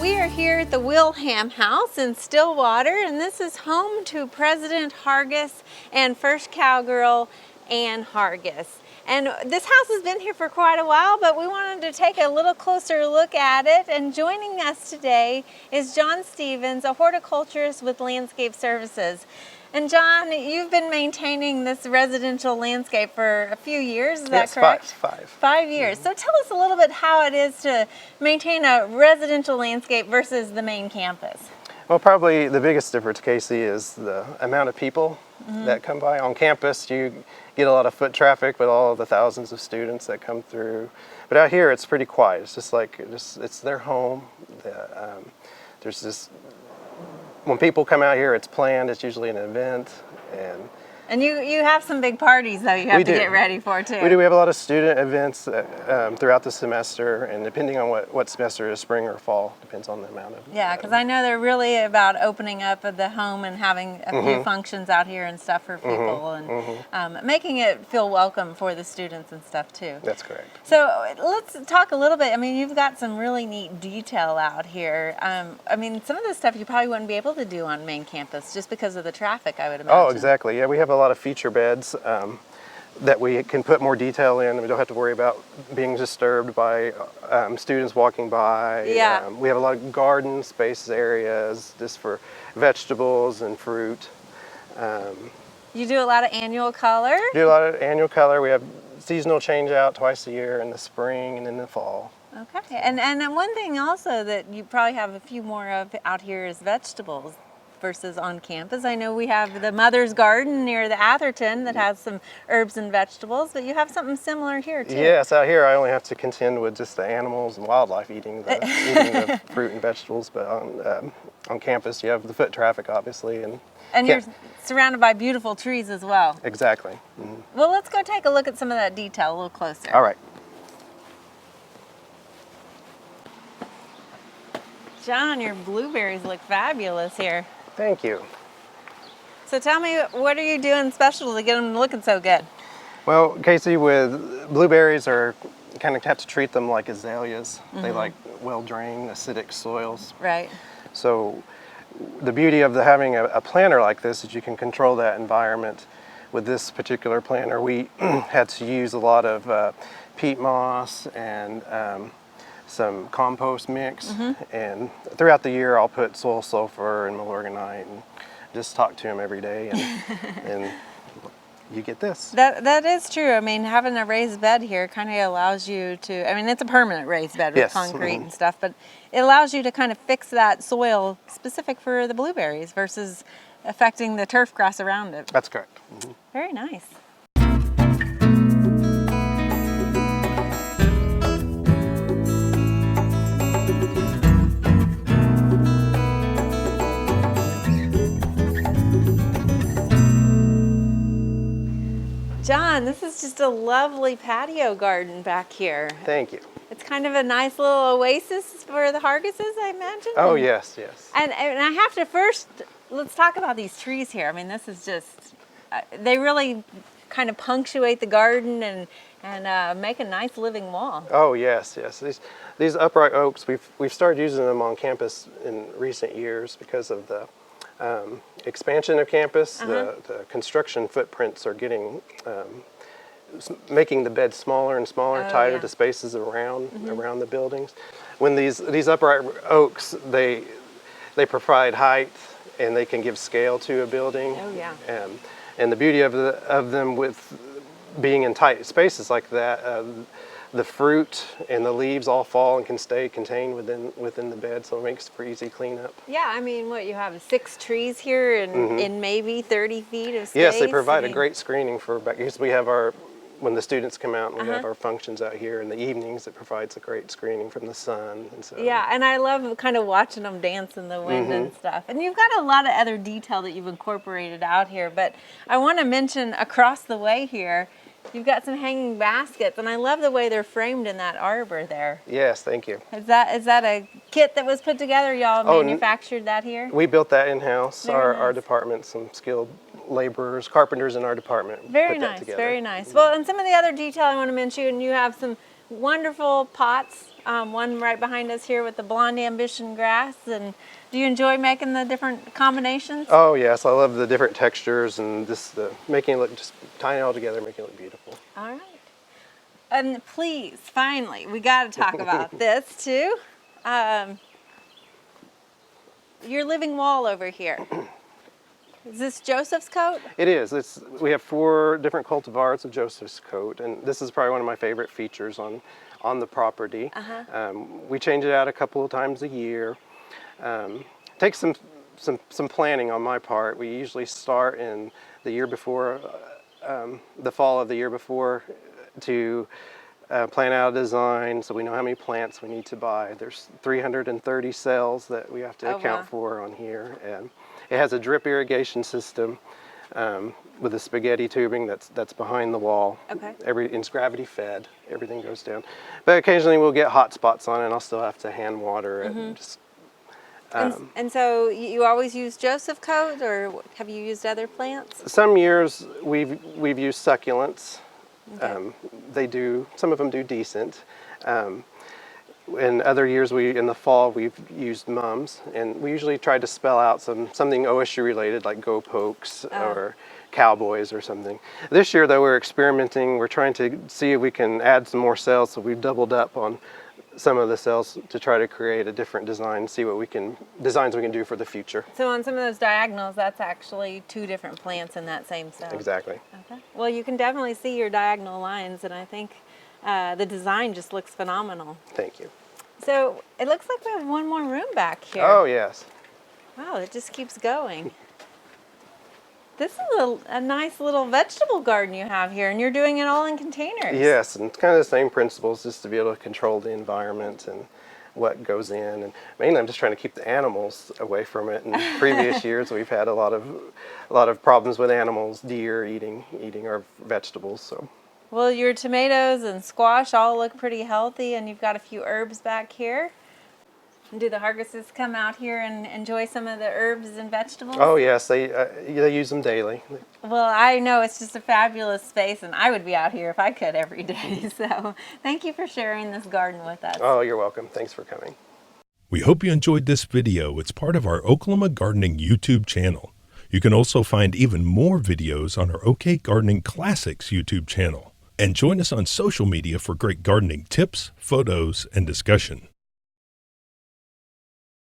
We are here at the Willham House in Stillwater, and this is home to President Hargis and First Cowgirl and Hargis. And this house has been here for quite a while, but we wanted to take a little closer look at it. And joining us today is John Stevens, a horticulturist with Landscape Services. And John, you've been maintaining this residential landscape for a few years, is that correct? Five. 5 years. So tell us a little bit how it is to maintain a residential landscape versus the main campus. Well, probably the biggest difference, Casey, is the amount of people that come by. On campus, you get a lot of foot traffic with all of the thousands of students that come through. But out here, it's pretty quiet. It's just like, it's their home. There's this, when people come out here, it's planned. It's usually an event. And you have some big parties, though, you have to get ready for, too. We do. We have a lot of student events throughout the semester, and depending on what semester is, spring or fall, depends on the amount of. Yeah, because I know they're really about opening up the home and having a few functions out here and stuff for people, and making it feel welcome for the students and stuff, too. That's correct. So let's talk a little bit. I mean, you've got some really neat detail out here. I mean, some of this stuff you probably wouldn't be able to do on main campus just because of the traffic, I would imagine. Oh, exactly. Yeah, we have a lot of feature beds that we can put more detail in. We don't have to worry about being disturbed by students walking by. Yeah. We have a lot of garden space areas just for vegetables and fruit. You do a lot of annual color? Do a lot of annual color. We have seasonal change out twice a year in the spring and in the fall. Okay. And then one thing also that you probably have a few more of out here is vegetables versus on campus. I know we have the Mother's Garden near the Atherton that has some herbs and vegetables, but you have something similar here too. Yes, out here I only have to contend with just the animals and wildlife eating the fruit and vegetables, but on campus you have the foot traffic, obviously. And you're surrounded by beautiful trees as well. Exactly. Well, let's go take a look at some of that detail a little closer. All right. John, your blueberries look fabulous here. Thank you. So tell me, what are you doing special to get them looking so good? Well, Casey, with blueberries you kind of have to treat them like azaleas. They like well-drained, acidic soils. Right. So the beauty of having a planter like this is you can control that environment. With this particular planter, we had to use a lot of peat moss and some compost mix, and throughout the year I'll put soil sulfur and milorganite and just talk to them every day, and you get this. That is true. I mean, having a raised bed here kind of allows you to, I mean, it's a permanent raised bed with concrete and stuff, but it allows you to kind of fix that soil specific for the blueberries versus affecting the turf grass around it. That's correct. Very nice. John, this is just a lovely patio garden back here. Thank you. It's kind of a nice little oasis for the Hargises, I imagine. Oh, yes, yes. And I have to first, let's talk about these trees here. I mean, this is just, they really kind of punctuate the garden and make a nice living wall. Oh, yes, yes. These upright oaks, we've started using them on campus in recent years because of the expansion of campus. The construction footprints are getting, making the beds smaller and smaller, tighter to spaces around the buildings. When these upright oaks, they provide height and they can give scale to a building. Oh yeah. And the beauty of them with being in tight spaces like that, the fruit and the leaves all fall and can stay contained within the bed, so it makes for easy cleanup. Yeah, I mean, what, you have 6 trees here in maybe 30 feet of space? Yes, they provide a great screening for back, because we have when the students come out, and we have our functions out here in the evenings, it provides a great screening from the sun. And so, yeah, and I love kind of watching them dance in the wind and stuff. And you've got a lot of other detail that you've incorporated out here, but I want to mention across the way here, you've got some hanging baskets, and I love the way they're framed in that arbor there. Yes, thank you. Is that a kit that was put together? Y'all manufactured that here? We built that in-house. Very Our nice. department, some skilled laborers, carpenters in our department. Very put that nice, together. very nice. Well, and some of the other detail I want to mention, you have some wonderful pots. One right behind us here with the Blonde Ambition grass. And do you enjoy making the different combinations? Oh yes, I love the different textures and just making it look, just tying it all together, making it look beautiful. All right. And please, finally, we got to talk about this too. Your living wall over here. Is this Joseph's coat? It is. We have 4 different cultivars of Joseph's coat, and this is probably one of my favorite features on the property. We change it out a couple of times a year. Takes some planning on my part. We usually start in the year before, the fall of the year before, to plan out a design so we know how many plants we need to buy. There's 330 cells that we have to account for on here, and it has a drip irrigation system with a spaghetti tubing that's behind the wall. Okay. It's gravity fed. Everything goes down. But occasionally we'll get hot spots on it, and I'll still have to hand water it. And so you always use Joseph coat, or have you used other plants? Some years we've used succulents. Okay. Some of them do decent. In other years, in the fall, we've used mums, and we usually try to spell out something OSU related, like Go Pokes or Cowboys or something. This year, though, we're experimenting. We're trying to see if we can add some more cells, so we've doubled up on some of the cells to try to create a different design, see what designs we can do for the future. So on some of those diagonals, that's actually 2 different plants in that same cell. Exactly. Okay. Well, you can definitely see your diagonal lines, and I think the design just looks phenomenal. Thank you. So it looks like we have one more room back here. Oh, yes. Wow, it just keeps going. This is a nice little vegetable garden you have here, and you're doing it all in containers. Yes, and it's kind of the same principles, just to be able to control the environment and what goes in. And mainly I'm just trying to keep the animals away from it. In previous years, we've had a lot of problems with animals, deer eating our vegetables. So. Well, your tomatoes and squash all look pretty healthy, and you've got a few herbs back here. Do the Hargises come out here and enjoy some of the herbs and vegetables? Oh yes, they use them daily. Well, I know it's just a fabulous space, and I would be out here if I could every day. So thank you for sharing this garden with us. Oh, you're welcome. Thanks for coming. We hope you enjoyed this video. It's part of our Oklahoma Gardening YouTube channel. You can also find even more videos on our OK Gardening Classics YouTube channel. And join us on social media for great gardening tips, photos, and discussion.